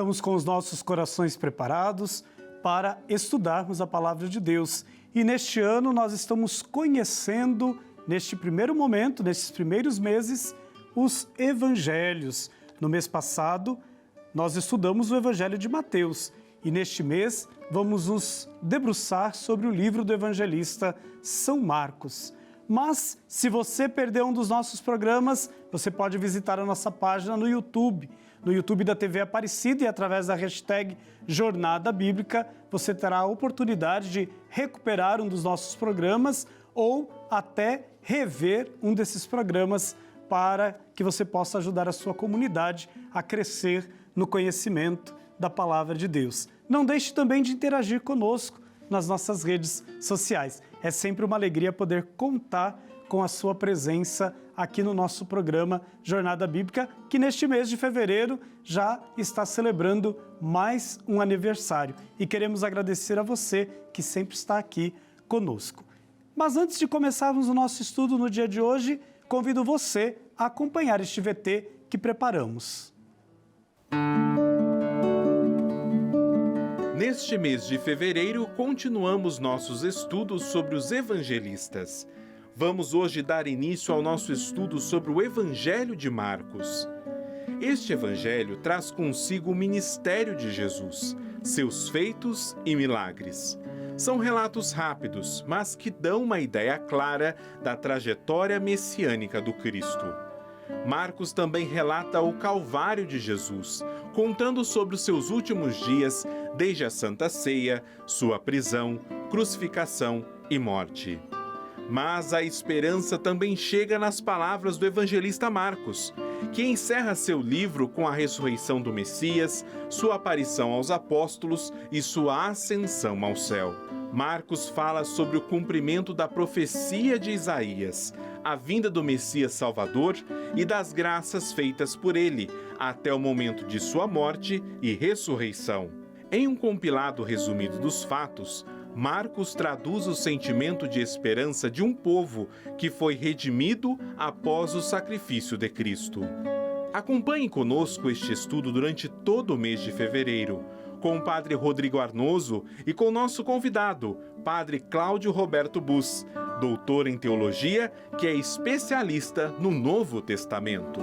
estamos com os nossos corações preparados para estudarmos a Palavra de Deus. E neste ano nós estamos conhecendo, neste primeiro momento, nesses primeiros meses, os Evangelhos. No mês passado, nós estudamos o Evangelho de Mateus. E neste mês, vamos nos debruçar sobre o livro do evangelista São Marcos. Mas, se você perdeu um dos nossos programas, você pode visitar a nossa página no YouTube da TV Aparecida, e através da hashtag Jornada Bíblica, você terá a oportunidade de recuperar um dos nossos programas ou até rever um desses programas para que você possa ajudar a sua comunidade a crescer no conhecimento da Palavra de Deus. Não deixe também de interagir conosco nas nossas redes sociais. É sempre uma alegria poder contar com a sua presença aqui no nosso programa Jornada Bíblica, que neste mês de fevereiro já está celebrando mais um aniversário. E queremos agradecer a você que sempre está aqui conosco. Mas antes de começarmos o nosso estudo no dia de hoje, convido você a acompanhar este VT que preparamos. Neste mês de fevereiro, continuamos nossos estudos sobre os evangelistas. Vamos hoje dar início ao nosso estudo sobre o Evangelho de Marcos. Este evangelho traz consigo o ministério de Jesus, seus feitos e milagres. São relatos rápidos, mas que dão uma ideia clara da trajetória messiânica do Cristo. Marcos também relata o Calvário de Jesus, contando sobre os seus últimos dias, desde a Santa Ceia, sua prisão, crucificação e morte. Mas a esperança também chega nas palavras do evangelista Marcos, que encerra seu livro com a ressurreição do Messias, sua aparição aos apóstolos e sua ascensão ao céu. Marcos fala sobre o cumprimento da profecia de Isaías, a vinda do Messias Salvador e das graças feitas por ele, até o momento de sua morte e ressurreição. Em um compilado resumido dos fatos, Marcos traduz o sentimento de esperança de um povo que foi redimido após o sacrifício de Cristo. Acompanhe conosco este estudo durante todo o mês de fevereiro, com o Padre Rodrigo Arnoso e com nosso convidado, Padre Cláudio Roberto Bus, doutor em teologia, que é especialista no Novo Testamento.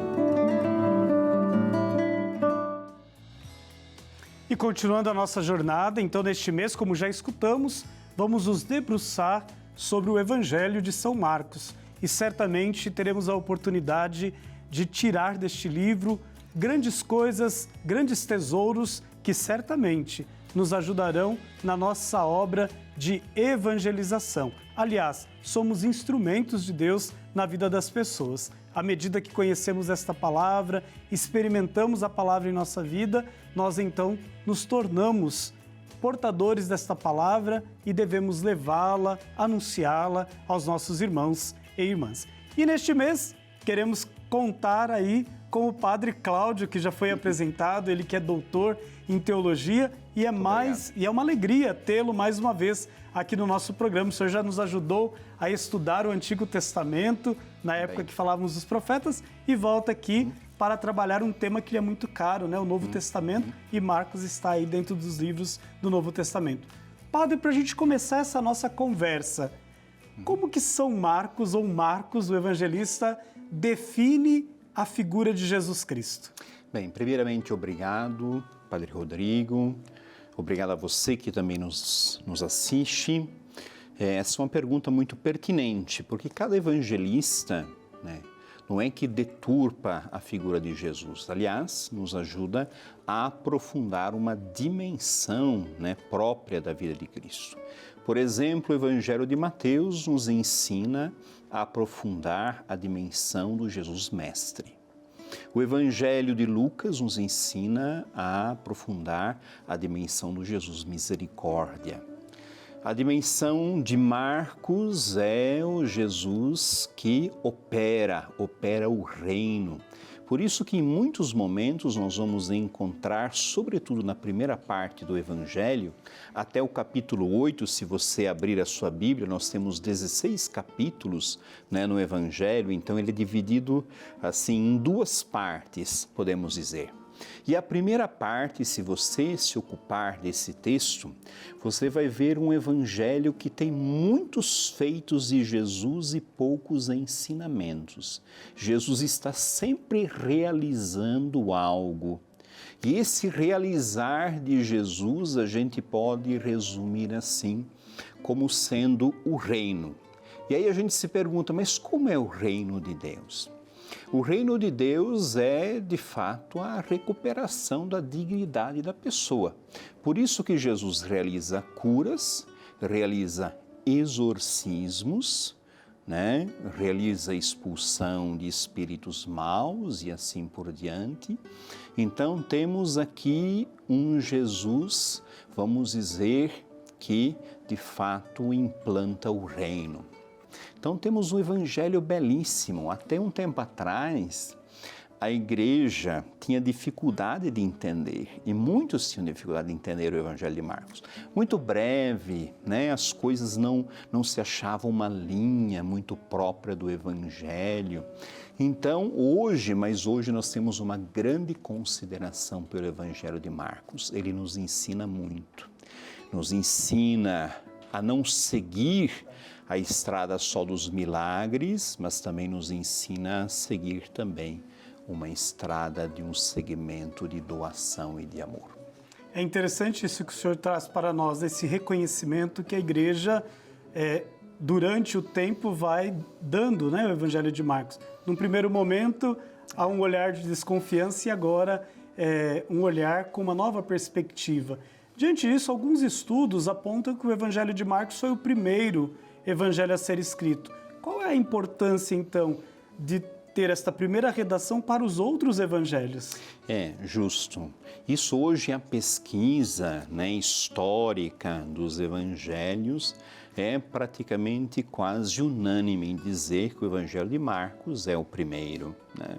E continuando a nossa jornada, então neste mês, como já escutamos, vamos nos debruçar sobre o Evangelho de São Marcos. E certamente teremos a oportunidade de tirar deste livro grandes coisas, grandes tesouros que certamente nos ajudarão na nossa obra de evangelização. Aliás, somos instrumentos de Deus na vida das pessoas. À medida que conhecemos esta palavra, experimentamos a palavra em nossa vida, nós então nos tornamos portadores desta palavra e devemos levá-la, anunciá-la aos nossos irmãos e irmãs. E neste mês, queremos contar aí com o Padre Cláudio, que já foi apresentado, ele que é doutor em teologia, e é uma alegria tê-lo mais uma vez aqui no nosso programa. O senhor já nos ajudou a estudar o Antigo Testamento, na época que falávamos dos profetas, e volta aqui para trabalhar um tema que lhe é muito caro, né? O Novo Testamento, e Marcos está aí dentro dos livros do Novo Testamento. Padre, para a gente começar essa nossa conversa, como que São Marcos, ou Marcos, o evangelista, define a figura de Jesus Cristo? Bem, primeiramente, obrigado, Padre Rodrigo. Obrigado a você que também nos assiste. Essa é uma pergunta muito pertinente, porque cada evangelista, né, não é que deturpa a figura de Jesus. Aliás, nos ajuda a aprofundar uma dimensão, né, própria da vida de Cristo. Por exemplo, o Evangelho de Mateus nos ensina a aprofundar a dimensão do Jesus Mestre. O Evangelho de Lucas nos ensina a aprofundar a dimensão do Jesus Misericórdia. A dimensão de Marcos é o Jesus que opera o reino. Por isso que em muitos momentos nós vamos encontrar, sobretudo na primeira parte do Evangelho, até o capítulo 8, se você abrir a sua Bíblia, nós temos 16 capítulos, né, no Evangelho, então ele é dividido assim em duas partes, podemos dizer. E a primeira parte, se você se ocupar desse texto, você vai ver um evangelho que tem muitos feitos de Jesus e poucos ensinamentos. Jesus está sempre realizando algo. E esse realizar de Jesus a gente pode resumir assim, como sendo o reino. E aí a gente se pergunta, mas como é o reino de Deus? O reino de Deus é, de fato, a recuperação da dignidade da pessoa. Por isso que Jesus realiza curas, realiza exorcismos, né? Realiza expulsão de espíritos maus e assim por diante. Então temos aqui um Jesus, vamos dizer, que de fato implanta o reino. Então temos um evangelho belíssimo. Até um tempo atrás, a igreja tinha dificuldade de entender, e muitos tinham dificuldade de entender o evangelho de Marcos. Muito breve, né? As coisas não se achavam uma linha muito própria do evangelho. Então, hoje nós temos uma grande consideração pelo evangelho de Marcos. Ele nos ensina muito. Nos ensina a não seguir a estrada só dos milagres, mas também nos ensina a seguir também uma estrada de um segmento de doação e de amor. É interessante isso que o senhor traz para nós, esse reconhecimento que a igreja, durante o tempo, vai dando, né, o Evangelho de Marcos. Num primeiro momento, há um olhar de desconfiança e agora um olhar com uma nova perspectiva. Diante disso, alguns estudos apontam que o Evangelho de Marcos foi o primeiro evangelho a ser escrito. Qual é a importância, então, de ter esta primeira redação para os outros evangelhos? Justo. Isso hoje a pesquisa, né, histórica dos evangelhos é praticamente quase unânime em dizer que o Evangelho de Marcos é o primeiro, né?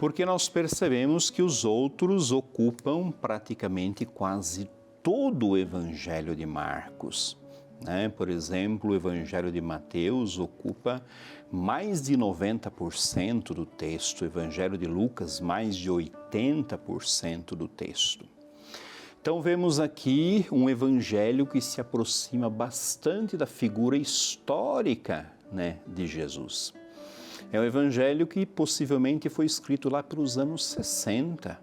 Porque nós percebemos que os outros ocupam praticamente quase todo o Evangelho de Marcos, né? Por exemplo, o Evangelho de Mateus ocupa mais de 90% do texto, o Evangelho de Lucas mais de 80% do texto. Então vemos aqui um evangelho que se aproxima bastante da figura histórica, né, de Jesus. É um evangelho que possivelmente foi escrito lá pelos anos 60,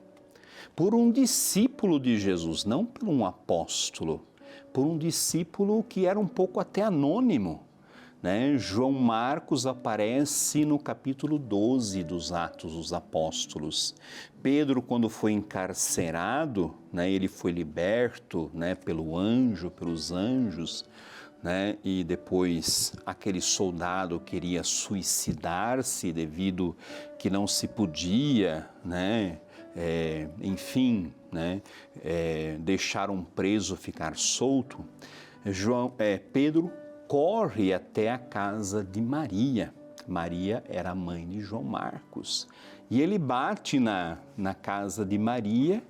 por um discípulo de Jesus, não por um apóstolo, por um discípulo que era um pouco até anônimo, né? João Marcos aparece no capítulo 12 dos Atos dos Apóstolos. Pedro, quando foi encarcerado, né, ele foi liberto, né, pelos anjos, né, e depois aquele soldado queria suicidar-se devido que não se podia, né, deixar um preso ficar solto. Pedro corre até a casa de Maria. Maria era a mãe de João Marcos. E ele bate na casa de Maria,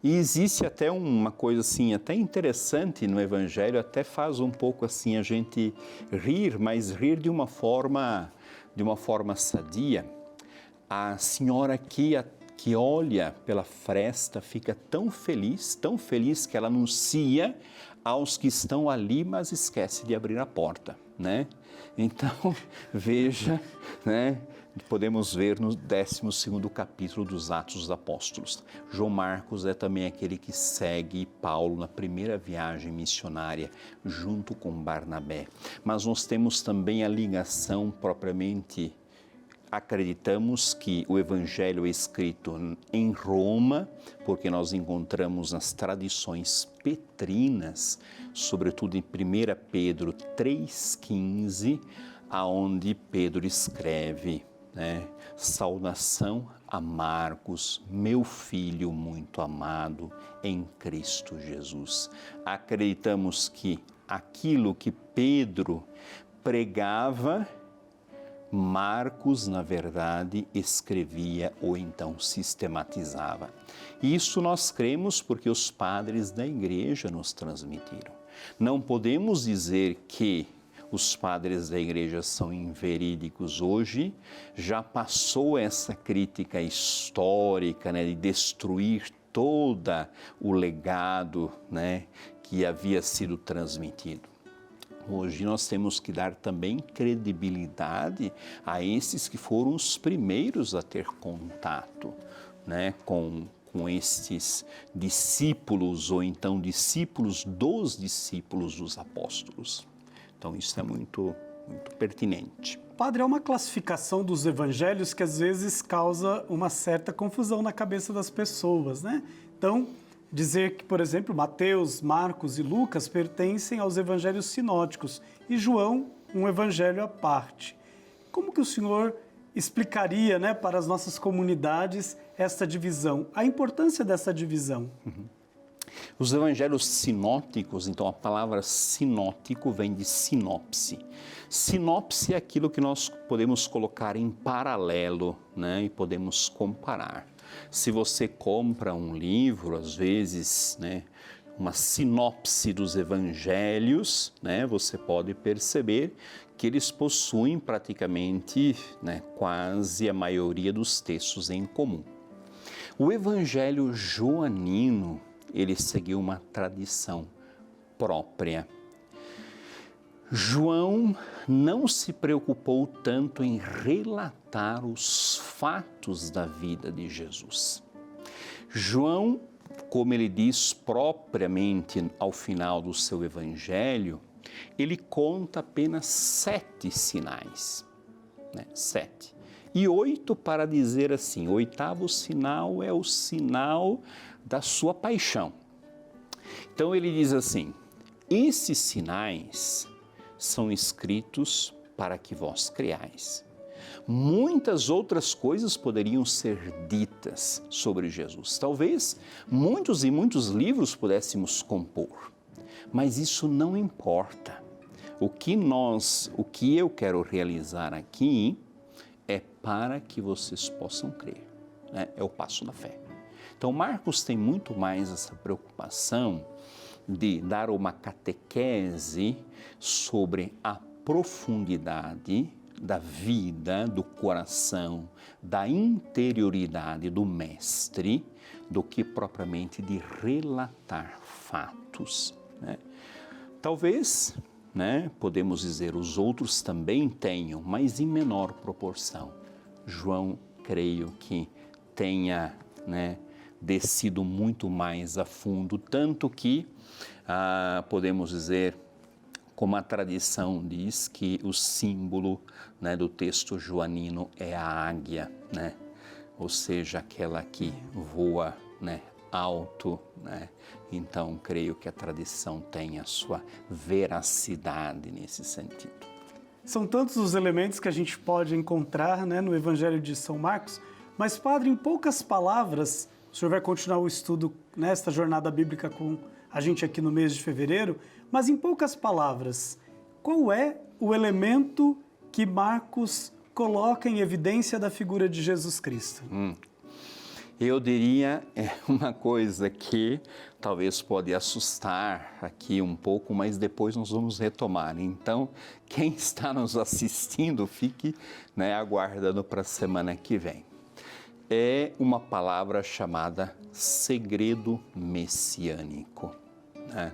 e existe até uma coisa assim, até interessante no Evangelho, até faz um pouco assim a gente rir, mas rir de uma forma sadia. A senhora que olha pela fresta fica tão feliz que ela anuncia aos que estão ali, mas esquece de abrir a porta, né? Então, veja, né? Podemos ver no 12º capítulo dos Atos dos Apóstolos. João Marcos é também aquele que segue Paulo na primeira viagem missionária, junto com Barnabé. Mas nós temos também a ligação propriamente. Acreditamos que o Evangelho é escrito em Roma, porque nós encontramos nas tradições petrinas, sobretudo em 1 Pedro 3,15, aonde Pedro escreve, né, saudação a Marcos, meu filho muito amado em Cristo Jesus. Acreditamos que aquilo que Pedro pregava, Marcos, na verdade, escrevia ou então sistematizava. Isso nós cremos porque os padres da igreja nos transmitiram. Não podemos dizer que os padres da igreja são inverídicos hoje, já passou essa crítica histórica, né, de destruir todo o legado, né, que havia sido transmitido. Hoje nós temos que dar também credibilidade a esses que foram os primeiros a ter contato, né, com estes discípulos, ou então discípulos dos apóstolos. Então isso é muito pertinente. Padre, é uma classificação dos evangelhos que às vezes causa uma certa confusão na cabeça das pessoas, né? Então, dizer que, por exemplo, Mateus, Marcos e Lucas pertencem aos evangelhos sinóticos e João, um evangelho à parte. Como que o senhor explicaria, né, para as nossas comunidades esta divisão, a importância dessa divisão? Os evangelhos sinóticos, então a palavra sinótico vem de sinopse. Sinopse é aquilo que nós podemos colocar em paralelo, né, e podemos comparar. Se você compra um livro, às vezes, né, uma sinopse dos evangelhos, né, você pode perceber que eles possuem praticamente, né, quase a maioria dos textos em comum. O evangelho joanino, ele seguiu uma tradição própria. João não se preocupou tanto em relatar os fatos da vida de Jesus. João, como ele diz propriamente ao final do seu evangelho, ele conta apenas 7 sinais, né? 7. E 8 para dizer assim, o 8º sinal é o sinal da sua paixão. Então ele diz assim, esses sinais são escritos para que vós creais. Muitas outras coisas poderiam ser ditas sobre Jesus. Talvez muitos e muitos livros pudéssemos compor, mas isso não importa. O que eu quero realizar aqui é para que vocês possam crer, né? É o passo da fé. Então Marcos tem muito mais essa preocupação de dar uma catequese sobre a profundidade da vida, do coração, da interioridade do mestre, do que propriamente de relatar fatos, né? Talvez, né, podemos dizer, os outros também tenham, mas em menor proporção. João, creio que tenha, né, descido muito mais a fundo, tanto que podemos dizer, como a tradição diz, que o símbolo, né, do texto joanino é a águia, né? Ou seja, aquela que voa, né, alto, né? Então, creio que a tradição tem a sua veracidade nesse sentido. São tantos os elementos que a gente pode encontrar, né, no Evangelho de São Marcos, mas, padre, em poucas palavras, o senhor vai continuar o estudo nesta jornada bíblica com a gente aqui no mês de fevereiro, mas em poucas palavras, qual é o elemento que Marcos coloca em evidência da figura de Jesus Cristo? Eu diria uma coisa que talvez pode assustar aqui um pouco, mas depois nós vamos retomar. Então, quem está nos assistindo, fique, né, aguardando para a semana que vem. É uma palavra chamada segredo messiânico, né?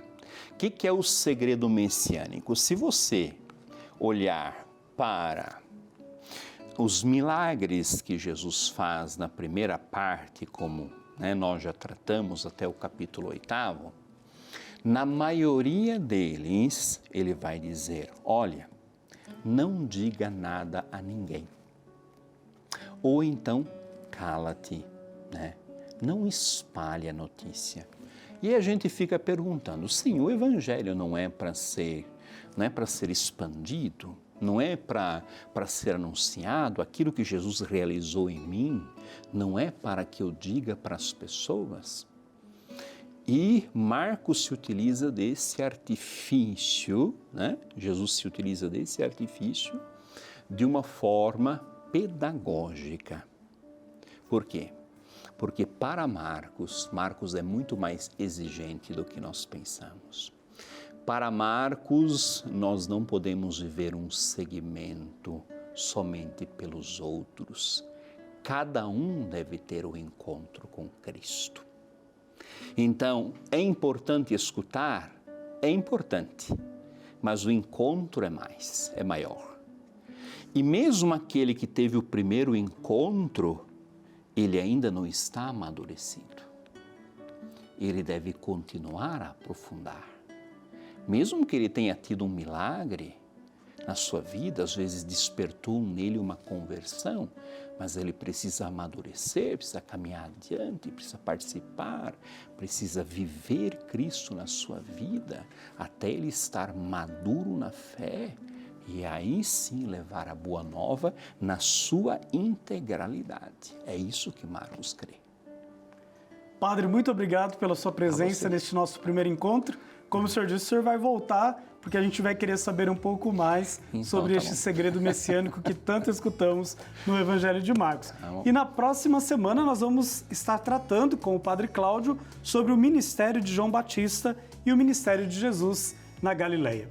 O que é o segredo messiânico? Se você olhar para os milagres que Jesus faz na primeira parte, como, né, nós já tratamos até o capítulo 8º, na maioria deles ele vai dizer, olha, não diga nada a ninguém. Ou então, cala-te, né? Não espalhe a notícia. E a gente fica perguntando, sim, o evangelho não é para ser expandido, não é para ser anunciado, aquilo que Jesus realizou em mim, não é para que eu diga para as pessoas. E Marcos se utiliza desse artifício, né? Jesus se utiliza desse artifício de uma forma pedagógica. Por quê? Porque para Marcos é muito mais exigente do que nós pensamos. para Marcos, nós não podemos viver um segmento somente pelos outros. Cada um deve ter o encontro com Cristo. Então, é importante escutar? É importante, mas o encontro é maior. E mesmo aquele que teve o primeiro encontro, ele ainda não está amadurecido. Ele deve continuar a aprofundar. Mesmo que ele tenha tido um milagre na sua vida, às vezes despertou nele uma conversão, mas ele precisa amadurecer, precisa caminhar adiante, precisa participar, precisa viver Cristo na sua vida, até ele estar maduro na fé e aí sim levar a boa nova na sua integralidade. É isso que Marcos crê. Padre, muito obrigado pela sua presença neste nosso primeiro encontro. Como o senhor disse, o senhor vai voltar, porque a gente vai querer saber um pouco mais sobre este segredo messiânico que tanto escutamos no Evangelho de Marcos. E na próxima semana nós vamos estar tratando com o Padre Cláudio sobre o ministério de João Batista e o ministério de Jesus na Galileia.